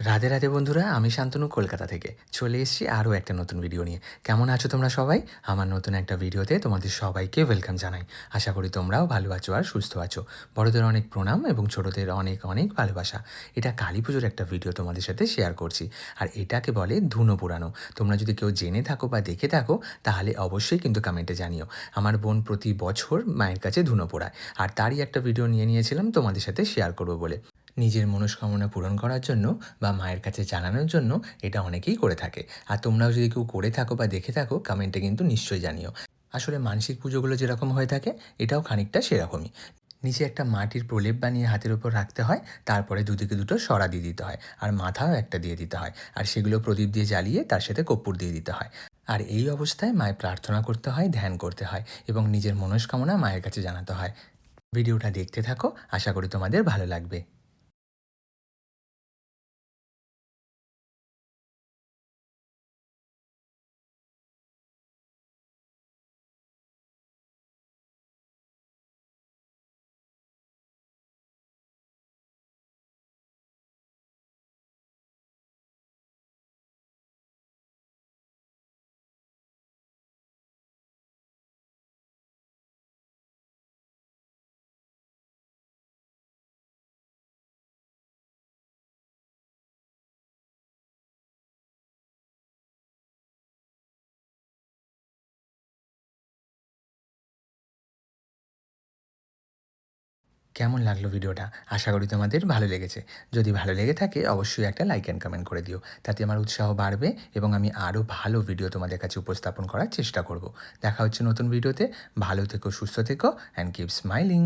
রাধে রাধে বন্ধুরা, আমি শান্তনু কলকাতা থেকে চলে এসেছি আরও একটা নতুন ভিডিও নিয়ে। কেমন আছো তোমরা সবাই? আমার নতুন একটা ভিডিওতে তোমাদের সবাইকে ওয়েলকাম জানাই। আশা করি তোমরাও ভালো আছো আর সুস্থ আছো। বড়দের অনেক প্রণাম এবং ছোটদের অনেক অনেক ভালোবাসা। এটা কালী পুজোর একটা ভিডিও তোমাদের সাথে শেয়ার করছি। আর এটাকে বলে ধুনো পোড়ানো। তোমরা যদি কেউ জেনে থাকো বা দেখে থাকো তাহলে অবশ্যই কিন্তু কমেন্টে জানিও। আমার বোন প্রতি বছর মায়ের কাছে ধুনো পোড়ায়, আর তারই একটা ভিডিও নিয়েছিলাম তোমাদের সাথে শেয়ার করবো বলে। নিজের মনস্কামনা পূরণ করার জন্য বা মায়ের কাছে জানানোর জন্য এটা অনেকেই করে থাকে। আর তোমরাও যদি কেউ করে থাকো বা দেখে থাকো কমেন্টে কিন্তু নিশ্চয়ই জানিও। আসলে মানসিক পুজোগুলো যেরকম হয়ে থাকে এটাও খানিকটা সেরকমই। নিচে একটা মাটির প্রলেপ বানিয়ে হাতের ওপর রাখতে হয়, তারপরে দুদিকে দুটো সরা দিয়ে দিতে হয়, আর মাথাও একটা দিয়ে দিতে হয়, আর সেগুলো প্রদীপ দিয়ে জ্বালিয়ে তার সাথে কর্পূর দিয়ে দিতে হয়। আর এই অবস্থায় মায়ের প্রার্থনা করতে হয়, ধ্যান করতে হয় এবং নিজের মনস্কামনা মায়ের কাছে জানাতে হয়। ভিডিওটা দেখতে থাকো, আশা করি তোমাদের ভালো লাগবে। কেমন লাগলো ভিডিওটা? আশা করি তোমাদের ভালো লেগেছে। যদি ভালো লেগে থাকে অবশ্যই একটা লাইক অ্যান্ড কমেন্ট করে দিও। তাতে আমার উৎসাহ বাড়বে এবং আমি আরও ভালো ভিডিও তোমাদের কাছে উপস্থাপন করার চেষ্টা করব। দেখা হচ্ছে নতুন ভিডিওতে। ভালো থেকো, সুস্থ থেকো অ্যান্ড কিপ স্মাইলিং।